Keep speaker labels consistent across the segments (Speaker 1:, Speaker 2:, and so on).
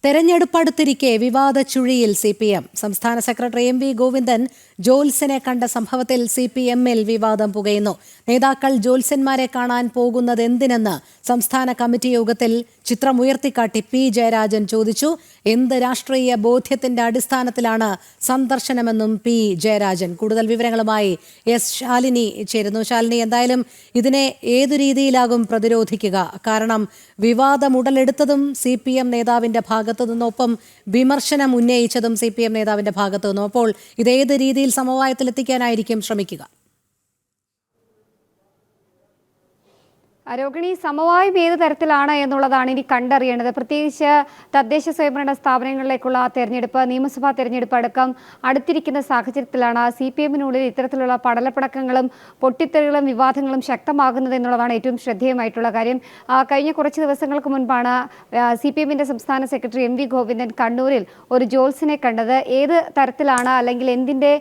Speaker 1: തെരഞ്ഞെടുപ്പടുത്തിരിക്കെ വിവാദ ചുഴിയിൽ CPM. സംസ്ഥാന secretary MV Govindan ജോത്സ്യനെ കണ്ട സംഭവത്തിൽ CPM-ൽ വിവാദം പുകയുന്നു. നേതാക്കൾ ജോത്സ്യന്മാരെ കാണാൻ പോകുന്നതെന്തിനെന്ന് സംസ്ഥാന കമ്മിറ്റി യോഗത്തിൽ ചിത്രമുയർത്തിക്കാട്ടി P. ജയരാജൻ ചോദിച്ചു. എന്ത് രാഷ്ട്രീയ ബോധ്യത്തിന്റെ അടിസ്ഥാനത്തിലാണ് സന്ദർശനമെന്നും P. ജയരാജൻ. കൂടുതൽ വിവരങ്ങളുമായി S. ശാലിനി ചേരുന്നു. ശാലിനി, എന്തായാലും ഇതിനെ ഏതു രീതിയിലാകും പ്രതിരോധിക്കുക? കാരണം വിവാദം ഉടലെടുത്തതും CPM നേതാവിന്റെ ഭാഗത്തു നിന്നൊപ്പം വിമർശനം ഉന്നയിച്ചതും CPM നേതാവിന്റെ ഭാഗത്തു നിന്നും. അപ്പോൾ ഇതേത് രീതിയിൽ സമവായത്തിലെത്തിക്കാനായിരിക്കും ശ്രമിക്കുക?
Speaker 2: രോഹിണി, സമവായം ഏത് തരത്തിലാണ് എന്നുള്ളതാണ് ഇനി കണ്ടറിയേണ്ടത്. പ്രത്യേകിച്ച് തദ്ദേശ സ്വയംഭരണ സ്ഥാപനങ്ങളിലേക്കുള്ള തെരഞ്ഞെടുപ്പ്, നിയമസഭാ തെരഞ്ഞെടുപ്പ് അടക്കം അടുത്തിരിക്കുന്ന സാഹചര്യത്തിലാണ് CPM-നുള്ളിൽ ഇത്തരത്തിലുള്ള പടലപ്പടക്കങ്ങളും പൊട്ടിത്തെറികളും വിവാദങ്ങളും ശക്തമാകുന്നത് എന്നുള്ളതാണ് ഏറ്റവും ശ്രദ്ധേയമായിട്ടുള്ള കാര്യം. കഴിഞ്ഞ കുറച്ച് ദിവസങ്ങൾക്ക് മുൻപാണ് CPM-ന്റെ സംസ്ഥാന സെക്രട്ടറി MV ഗോവിന്ദൻ കണ്ണൂരിൽ ഒരു ജോത്സ്യനെ കണ്ടത്. ഏത് തരത്തിലാണ് അല്ലെങ്കിൽ എന്തിൻ്റെ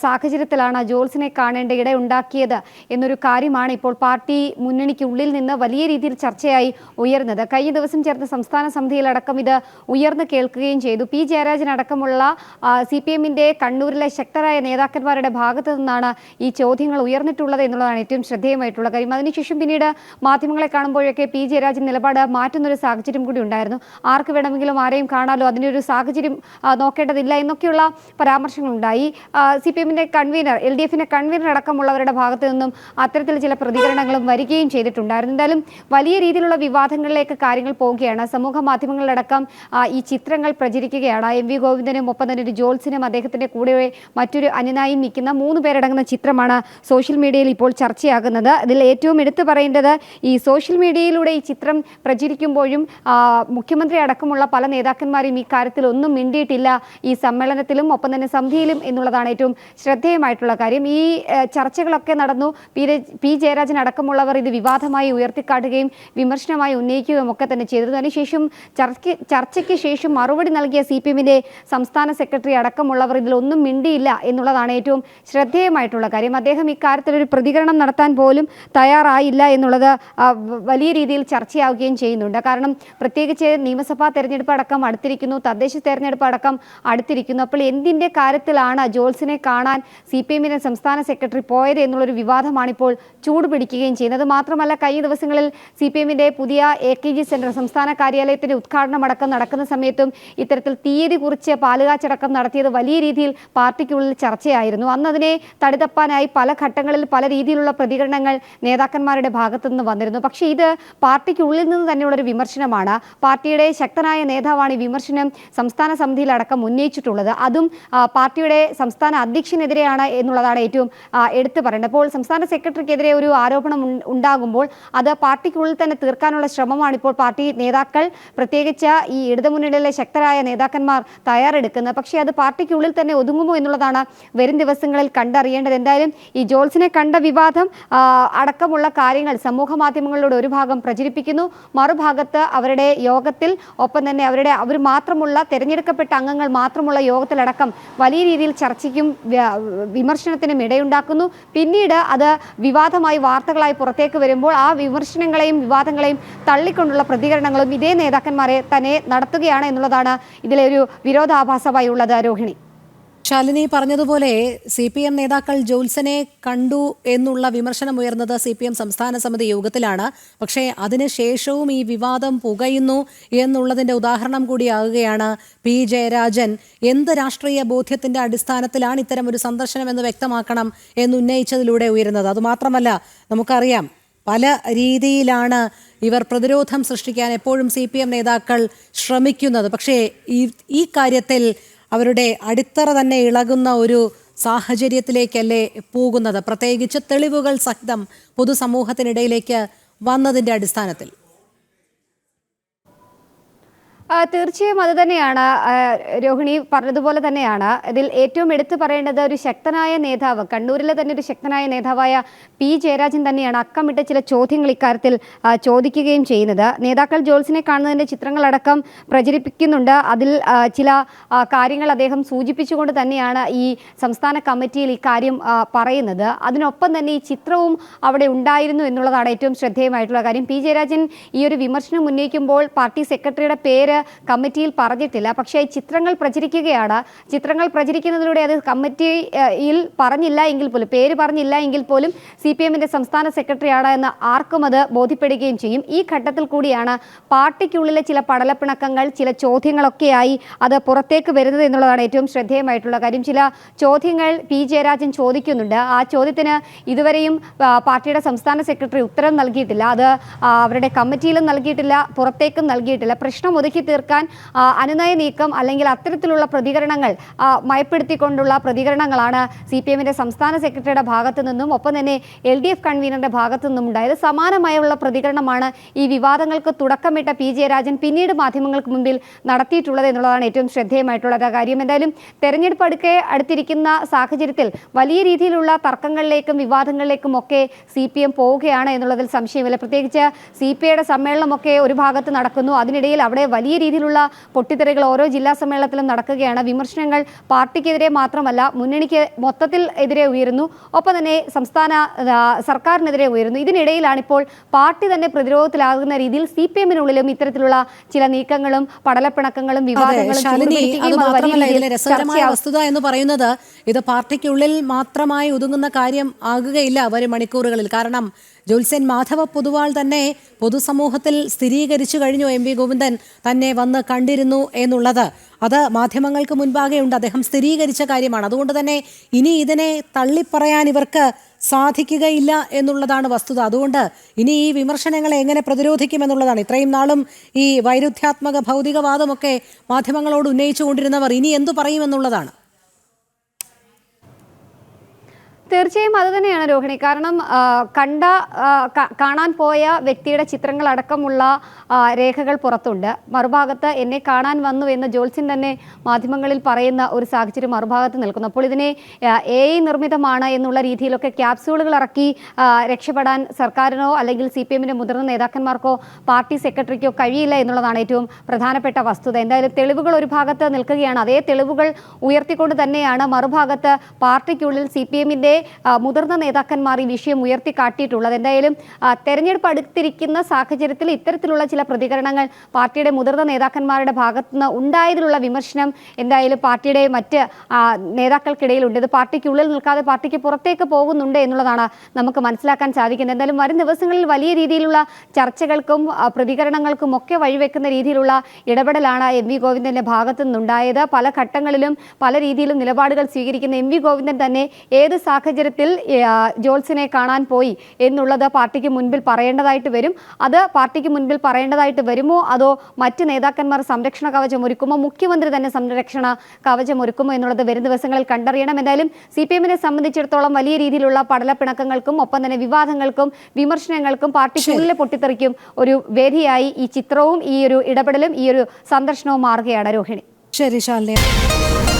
Speaker 2: സാഹചര്യത്തിലാണ് ജോത്സ്യനെ കാണേണ്ട ഇടയുണ്ടാക്കിയത് എന്നൊരു കാര്യമാണ് ഇപ്പോൾ പാർട്ടി മുന്നണിക്കുള്ളിൽ നിന്ന് വലിയ രീതിയിൽ ചർച്ചയായി ഉയർന്നത്. കഴിഞ്ഞ ദിവസം ചേർന്ന സംസ്ഥാന സമിതിയിലടക്കം ഇത് ഉയർന്നു കേൾക്കുകയും ചെയ്തു. P. ജയരാജൻ അടക്കമുള്ള CPM-ന്റെ കണ്ണൂരിലെ ശക്തരായ നേതാക്കന്മാരുടെ ഭാഗത്തു നിന്നാണ് ഈ ചോദ്യങ്ങൾ ഉയർന്നിട്ടുള്ളത് എന്നുള്ളതാണ് ഏറ്റവും ശ്രദ്ധേയമായിട്ടുള്ള കാര്യം. അതിനുശേഷം പിന്നീട് മാധ്യമങ്ങളെ കാണുമ്പോഴൊക്കെ P. ജയരാജൻ നിലപാട് മാറ്റുന്നൊരു സാഹചര്യം കൂടി ഉണ്ടായിരുന്നു. ആർക്ക് വേണമെങ്കിലും ആരെയും കാണാലോ, അതിനൊരു സാഹചര്യം നോക്കേണ്ടതില്ല എന്നൊക്കെയുള്ള പരാമർശങ്ങളുണ്ടായി. CPM-ന്റെ കൺവീനർ, LDF-ന്റെ കൺവീനർ അടക്കമുള്ളവരുടെ ഭാഗത്തു നിന്നും അത്തരത്തിൽ ചില പ്രതികരണങ്ങളും വരികയും ചെയ്തിട്ടുണ്ടായിരുന്നു. എന്തായാലും വലിയ രീതിയിലുള്ള വിവാദങ്ങളിലേക്ക് കാര്യങ്ങൾ പോവുകയാണ്. സമൂഹ മാധ്യമങ്ങളിലടക്കം ഈ ചിത്രങ്ങൾ പ്രചരിക്കുകയാണ്. MV ഗോവിന്ദനും ഒപ്പം തന്നെ ഒരു ജോത്സ്യനും അദ്ദേഹത്തിന്റെ കൂടെ മറ്റൊരു അനുനായും നിൽക്കുന്ന 3 പേരടങ്ങുന്ന ചിത്രമാണ് സോഷ്യൽ മീഡിയയിൽ ഇപ്പോൾ ചർച്ചയാകുന്നത്. ഇതിൽ ഏറ്റവും എടുത്തു പറയേണ്ടത്, ഈ സോഷ്യൽ മീഡിയയിലൂടെ ഈ ചിത്രം പ്രചരിക്കുമ്പോഴും മുഖ്യമന്ത്രി അടക്കമുള്ള പല നേതാക്കന്മാരും ഈ കാര്യത്തിൽ ഒന്നും മിണ്ടിയിട്ടില്ല ഈ സമ്മേളനത്തിലും ഒപ്പം തന്നെ സമിതിയിലും എന്നുള്ളതാണ് ഏറ്റവും ശ്രദ്ധേയമായിട്ടുള്ള കാര്യം. ഈ ചർച്ചകളൊക്കെ നടന്നു. P. ജയരാജൻ അടക്കമുള്ളവർ ഇത് വിവാദമായി ഉയർത്തിക്കാട്ടുകയും വിമർശനമായി ഉന്നയിക്കുകയും ഒക്കെ തന്നെ ചെയ്തിരുന്നു. അതിനുശേഷം ചർച്ചയ്ക്ക് ശേഷം മറുപടി നൽകിയ CPM-ന്റെ സംസ്ഥാന സെക്രട്ടറി അടക്കമുള്ളവർ ഇതിലൊന്നും മിണ്ടിയില്ല എന്നുള്ളതാണ് ഏറ്റവും ശ്രദ്ധേയമായിട്ടുള്ള കാര്യം. അദ്ദേഹം ഇക്കാര്യത്തിലൊരു പ്രതികരണം നടത്താൻ പോലും തയ്യാറായില്ല എന്നുള്ളത് വലിയ രീതിയിൽ ചർച്ചയാവുകയും ചെയ്യുന്നുണ്ട്. കാരണം പ്രത്യേകിച്ച് നിയമസഭാ തെരഞ്ഞെടുപ്പ് അടക്കം അടുത്തിരിക്കുന്നു, തദ്ദേശ തെരഞ്ഞെടുപ്പ് അടക്കം അടുത്തിരിക്കുന്നു. അപ്പോൾ എന്തിൻ്റെ കാര്യത്തിലാണ് ജോത്സ്യനെ കാണാൻ CPM-ന്റെ സംസ്ഥാന സെക്രട്ടറി പോയത് എന്നുള്ളൊരു വിവാദമാണിപ്പോൾ ചൂടുപിടിക്കുകയും ചെയ്യുന്നത്. മാത്രമല്ല, കഴിഞ്ഞ ദിവസങ്ങളിൽ CPM-ന്റെ പുതിയ AKG സെന്റർ സംസ്ഥാന കാര്യാലയത്തിന്റെ ഉദ്ഘാടനം അടക്കം നടക്കുന്ന സമയത്തും ഇത്തരത്തിൽ തീയതി കുറിച്ച് പാലുകാച്ചടക്കം നടത്തിയത് വലിയ രീതിയിൽ പാർട്ടിക്കുള്ളിൽ ചർച്ചയായിരുന്നു. അന്ന് അതിനെ തടിതപ്പാനായി പല ഘട്ടങ്ങളിൽ പല രീതിയിലുള്ള പ്രതികരണങ്ങൾ നേതാക്കന്മാരുടെ ഭാഗത്തു നിന്ന് വന്നിരുന്നു. പക്ഷേ ഇത് പാർട്ടിക്കുള്ളിൽ നിന്ന് തന്നെയുള്ളൊരു വിമർശനമാണ്. പാർട്ടിയുടെ ശക്തനായ നേതാവാണ് ഈ വിമർശനം സംസ്ഥാന സമിതിയിലടക്കം ഉന്നയിച്ചിട്ടുള്ളത്. അതും പാർട്ടിയുടെ സംസ്ഥാന അധ്യക്ഷനെതിരെയാണ് എന്നുള്ളതാണ് ഏറ്റവും എടുത്തു പറയേണ്ടത്. അപ്പോൾ സംസ്ഥാന സെക്രട്ടറിക്കെതിരെ ഒരു ആരോപണം ഉണ്ടാകുമ്പോൾ അത് പാർട്ടിക്കുള്ളിൽ തന്നെ തീർക്കാനുള്ള ശ്രമമാണ് ഇപ്പോൾ പാർട്ടി നേതാക്കൾ, പ്രത്യേകിച്ച് ഈ ഇടതുമുന്നണിയിലെ ശക്തരായ നേതാക്കന്മാർ തയ്യാറെടുക്കുന്നത്. പക്ഷേ അത് പാർട്ടിക്കുള്ളിൽ തന്നെ ഒതുങ്ങുമോ എന്നുള്ളതാണ് വരും ദിവസങ്ങളിൽ കണ്ടറിയേണ്ടത്. എന്തായാലും ഈ ജോത്സ്യനെ കണ്ട വിവാദം അടക്കമുള്ള കാര്യങ്ങൾ സമൂഹ മാധ്യമങ്ങളിലൂടെ ഒരു ഭാഗം പ്രചരിപ്പിക്കുന്നു, മറുഭാഗത്ത് അവരുടെ യോഗത്തിൽ ഒപ്പം തന്നെ അവർ മാത്രമുള്ള തെരഞ്ഞെടുക്കപ്പെട്ട അംഗങ്ങൾ മാത്രമുള്ള യോഗത്തിലടക്കം വലിയ രീതിയിൽ ചർച്ചയ്ക്കും വിമർശനത്തിനും ഇടയുണ്ടാക്കുന്നു. പിന്നീട് അത് വിവാദമായി വാർത്തകളായി പുറത്തേക്ക് വരുമ്പോൾ ആ വിമർശനങ്ങളെയും വിവാദങ്ങളെയും തള്ളിക്കൊണ്ടുള്ള പ്രതികരണങ്ങളും ഇതേ നേതാക്കന്മാരെ തന്നെ നടത്തുകയാണ് എന്നുള്ളതാണ് ഇതിലെ ഒരു വിരോധാഭാസമായി ഉള്ളത്. രോഹിണി,
Speaker 1: ശാലിനി പറഞ്ഞതുപോലെ CPM നേതാക്കൾ ജോത്സ്യനെ കണ്ടു എന്നുള്ള വിമർശനം ഉയർന്നത് CPM സംസ്ഥാന സമിതി യോഗത്തിലാണ്. പക്ഷേ അതിനുശേഷവും ഈ വിവാദം പുകയുന്നു എന്നുള്ളതിൻ്റെ ഉദാഹരണം കൂടിയാകുകയാണ് P. ജയരാജൻ. എന്ത് രാഷ്ട്രീയ ബോധ്യത്തിന്റെ അടിസ്ഥാനത്തിലാണ് ഇത്തരം ഒരു സന്ദർശനം എന്ന് വ്യക്തമാക്കണം എന്നുന്നയിച്ചതിലൂടെ ഉയരുന്നത്. അതുമാത്രമല്ല, നമുക്കറിയാം പല രീതിയിലാണ് ഇവർ പ്രതിരോധം സൃഷ്ടിക്കാൻ എപ്പോഴും CPM നേതാക്കൾ ശ്രമിക്കുന്നത്. പക്ഷേ ഈ കാര്യത്തിൽ അവരുടെ അടിത്തറ തന്നെ ഇളകുന്ന ഒരു സാഹചര്യത്തിലേക്കല്ലേ പോകുന്നത്, പ്രത്യേകിച്ച് തെളിവുകൾ സഹിതം പൊതുസമൂഹത്തിനിടയിലേക്ക് വന്നതിൻ്റെ അടിസ്ഥാനത്തിൽ?
Speaker 2: തീർച്ചയായും അത് തന്നെയാണ് രോഹിണി പറഞ്ഞതുപോലെ തന്നെയാണ്. ഇതിൽ ഏറ്റവും എടുത്തു പറയേണ്ടത് ഒരു ശക്തനായ നേതാവ്, കണ്ണൂരിലെ തന്നെ ഒരു ശക്തനായ നേതാവായ P. ജയരാജൻ തന്നെയാണ് അക്കമിട്ട ചില ചോദ്യങ്ങൾ ഇക്കാര്യത്തിൽ ചോദിക്കുകയും ചെയ്യുന്നത്. നേതാക്കൾ ജോത്സ്യനെ കാണുന്നതിൻ്റെ ചിത്രങ്ങളടക്കം പ്രചരിപ്പിക്കുന്നുണ്ട്. അതിൽ ചില കാര്യങ്ങൾ അദ്ദേഹം സൂചിപ്പിച്ചുകൊണ്ട് തന്നെയാണ് ഈ സംസ്ഥാന കമ്മിറ്റിയിൽ ഇക്കാര്യം പറയുന്നത്. അതിനൊപ്പം തന്നെ ഈ ചിത്രവും അവിടെ ഉണ്ടായിരുന്നു എന്നുള്ളതാണ് ഏറ്റവും ശ്രദ്ധേയമായിട്ടുള്ള കാര്യം. P. ജയരാജൻ ഈ ഒരു വിമർശനം ഉന്നയിക്കുമ്പോൾ പാർട്ടി സെക്രട്ടറിയുടെ പേര് കമ്മിറ്റിയിൽ പറഞ്ഞിട്ടില്ല. പക്ഷേ ചിത്രങ്ങൾ പ്രചരിക്കുകയാണ്. ചിത്രങ്ങൾ പ്രചരിക്കുന്നതിലൂടെ അത് കമ്മിറ്റിയിൽ പറഞ്ഞില്ല എങ്കിൽ പോലും, പേര് പറഞ്ഞില്ല എങ്കിൽ പോലും CPM-ന്റെ സംസ്ഥാന സെക്രട്ടറിയാണ് എന്ന് ആർക്കും അത് ബോധ്യപ്പെടുകയും ചെയ്യും. ഈ ഘട്ടത്തിൽ കൂടിയാണ് പാർട്ടിക്കുള്ളിലെ ചില പടലപ്പിണക്കങ്ങൾ, ചില ചോദ്യങ്ങളൊക്കെയായി അത് പുറത്തേക്ക് വരുന്നത് എന്നുള്ളതാണ് ഏറ്റവും ശ്രദ്ധേയമായിട്ടുള്ള കാര്യം. ചില ചോദ്യങ്ങൾ പി ജയരാജൻ ചോദിക്കുന്നുണ്ട്. ആ ചോദ്യത്തിന് ഇതുവരെയും പാർട്ടിയുടെ സംസ്ഥാന സെക്രട്ടറി ഉത്തരം നൽകിയിട്ടില്ല. അത് അവരുടെ കമ്മിറ്റിയിലും നൽകിയിട്ടില്ല, പുറത്തേക്കും നൽകിയിട്ടില്ല. പ്രശ്നം ഒതുക്കി തീർക്കാൻ അനുനയ നീക്കം അല്ലെങ്കിൽ അത്തരത്തിലുള്ള പ്രതികരണങ്ങൾ, മയപ്പെടുത്തിക്കൊണ്ടുള്ള പ്രതികരണങ്ങളാണ് CPM-ന്റെ സംസ്ഥാന സെക്രട്ടറിയുടെ ഭാഗത്തു നിന്നും ഒപ്പം തന്നെ LDF കൺവീനറുടെ ഭാഗത്തു നിന്നും ഉണ്ടായത്. സമാനമായുള്ള പ്രതികരണമാണ് ഈ വിവാദങ്ങൾക്ക് തുടക്കമിട്ട പി ജയരാജൻ പിന്നീട് മാധ്യമങ്ങൾക്ക് മുമ്പിൽ നടത്തിയിട്ടുള്ളത് എന്നുള്ളതാണ് ഏറ്റവും ശ്രദ്ധേയമായിട്ടുള്ളത് കാര്യം. എന്തായാലും തെരഞ്ഞെടുപ്പ് അടുത്തിരിക്കുന്ന സാഹചര്യത്തിൽ വലിയ രീതിയിലുള്ള തർക്കങ്ങളിലേക്കും വിവാദങ്ങളിലേക്കും ഒക്കെ CPM പോവുകയാണ് എന്നുള്ളതിൽ സംശയമില്ല. പ്രത്യേകിച്ച് CPI-യുടെ സമ്മേളനമൊക്കെ ഒരു ഭാഗത്ത് നടക്കുന്നു. അതിനിടയിൽ അവിടെ വലിയ രീതിയിലുള്ള പൊട്ടിത്തെറികൾ ഓരോ ജില്ലാ സമ്മേളനത്തിലും നടക്കുകയാണ്. വിമർശനങ്ങൾ പാർട്ടിക്കെതിരെ മാത്രമല്ല മുന്നണിക്ക് മൊത്തത്തിൽ എതിരെ ഉയരുന്നു, ഒപ്പം തന്നെ സംസ്ഥാന സർക്കാരിനെതിരെ ഉയരുന്നു. ഇതിനിടയിലാണ് ഇപ്പോൾ പാർട്ടി തന്നെ പ്രതിരോധത്തിലാകുന്ന രീതിയിൽ CPM-നുള്ളിലും ഇത്തരത്തിലുള്ള ചില നീക്കങ്ങളും പടലപ്പിണക്കങ്ങളും വിവാദങ്ങളും
Speaker 1: വസ്തുത എന്ന് പറയുന്നത് ഇത് പാർട്ടിക്കുള്ളിൽ മാത്രമായി ഒതുങ്ങുന്ന കാര്യം ആകുകയില്ല വരും മണിക്കൂറുകളിൽ. കാരണം ജോത്സ്യൻ മാധവ പൊതുവാൾ തന്നെ പൊതുസമൂഹത്തിൽ സ്ഥിരീകരിച്ചു കഴിഞ്ഞു MV ഗോവിന്ദൻ തന്നെ വന്ന് കണ്ടിരുന്നു എന്നുള്ളത്. അത് മാധ്യമങ്ങൾക്ക് മുൻപാകെ ഉണ്ട്, അദ്ദേഹം സ്ഥിരീകരിച്ച കാര്യമാണ്. അതുകൊണ്ട് തന്നെ ഇനി ഇതിനെ തള്ളിപ്പറയാൻ ഇവർക്ക് സാധിക്കുകയില്ല എന്നുള്ളതാണ് വസ്തുത. അതുകൊണ്ട് ഇനി ഈ വിമർശനങ്ങളെ എങ്ങനെ പ്രതിരോധിക്കുമെന്നുള്ളതാണ്. ഇത്രയും നാളും ഈ വൈരുദ്ധ്യാത്മക ഭൗതികവാദമൊക്കെ മാധ്യമങ്ങളോട് ഉന്നയിച്ചുകൊണ്ടിരുന്നവർ ഇനി എന്തു പറയുമെന്നുള്ളതാണ്.
Speaker 2: തീർച്ചയായും അതുതന്നെയാണ് രോഹിണി. കാരണം കാണാൻ പോയ വ്യക്തിയുടെ ചിത്രങ്ങളടക്കമുള്ള രേഖകൾ പുറത്തുണ്ട്. മറുഭാഗത്ത് എന്നെ കാണാൻ വന്നു എന്ന് ജോത്സ്യൻ തന്നെ മാധ്യമങ്ങളിൽ പറയുന്ന ഒരു സാഹചര്യം മറുഭാഗത്ത് നിൽക്കുന്നു. അപ്പോൾ ഇതിനെ AI നിർമ്മിതമാണ് എന്നുള്ള രീതിയിലൊക്കെ ക്യാപ്സ്യൂളുകൾ ഇറക്കി രക്ഷപ്പെടാൻ സർക്കാരിനോ അല്ലെങ്കിൽ CPM-ന്റെ മുതിർന്ന നേതാക്കന്മാർക്കോ പാർട്ടി സെക്രട്ടറിക്കോ കഴിയില്ല എന്നുള്ളതാണ് ഏറ്റവും പ്രധാനപ്പെട്ട വസ്തുത. എന്തായാലും തെളിവുകൾ ഒരു ഭാഗത്ത് നിൽക്കുകയാണ്. അതേ തെളിവുകൾ ഉയർത്തിക്കൊണ്ട് തന്നെയാണ് മറുഭാഗത്ത് പാർട്ടിക്കുള്ളിൽ CPM-ന്റെ മുതിർന്ന നേതാക്കന്മാർ ഈ വിഷയം ഉയർത്തിക്കാട്ടിയിട്ടുള്ളത്. എന്തായാലും തെരഞ്ഞെടുപ്പ് അടുത്തിരിക്കുന്ന സാഹചര്യത്തിൽ ഇത്തരത്തിലുള്ള ചില പ്രതികരണങ്ങൾ പാർട്ടിയുടെ മുതിർന്ന നേതാക്കന്മാരുടെ ഭാഗത്തുനിന്ന് ഉണ്ടായതിലുള്ള വിമർശനം എന്തായാലും പാർട്ടിയുടെ മറ്റ് നേതാക്കൾക്കിടയിലുണ്ട്. ഇത് പാർട്ടിക്കുള്ളിൽ നിൽക്കാതെ പാർട്ടിക്ക് പുറത്തേക്ക് പോകുന്നുണ്ട് എന്നുള്ളതാണ് നമുക്ക് മനസ്സിലാക്കാൻ സാധിക്കുന്നത്. എന്തായാലും വരും ദിവസങ്ങളിൽ വലിയ രീതിയിലുള്ള ചർച്ചകൾക്കും പ്രതികരണങ്ങൾക്കും ഒക്കെ വഴിവെക്കുന്ന രീതിയിലുള്ള ഇടപെടലാണ് MV ഗോവിന്ദന്റെ ഭാഗത്തു നിന്നുണ്ടായത്. പല ഘട്ടങ്ങളിലും പല രീതിയിലും നിലപാടുകൾ സ്വീകരിക്കുന്ന MV ഗോവിന്ദൻ തന്നെ ഏത് സാഹചര്യത്തിൽ ജോത്സ്യനെ കാണാൻ പോയി എന്നുള്ളത് പാർട്ടിക്ക് മുൻപിൽ പറയേണ്ടതായിട്ട് വരും. അത് പാർട്ടിക്ക് മുൻപിൽ പറയേണ്ടതായിട്ട് വരുമോ അതോ മറ്റ് നേതാക്കന്മാർ സംരക്ഷണ കവചം ഒരുക്കുമോ, മുഖ്യമന്ത്രി തന്നെ സംരക്ഷണ കവചം ഒരുക്കുമോ എന്നുള്ളത് വരും ദിവസങ്ങളിൽ കണ്ടറിയണം. എന്തായാലും CPM-നെ സംബന്ധിച്ചിടത്തോളം വലിയ രീതിയിലുള്ള പടലപ്പിണക്കങ്ങൾക്കും ഒപ്പം തന്നെ വിവാദങ്ങൾക്കും വിമർശനങ്ങൾക്കും പാർട്ടിക്കുള്ളിലെ പൊട്ടിത്തെറിക്കും ഒരു വേദിയായി ഈ ചിത്രവും ഈ ഒരു ഇടപെടലും ഈ ഒരു സന്ദർശനവും മാറുകയാണ് രോഹിണി.
Speaker 1: ശരി ശാലിനി.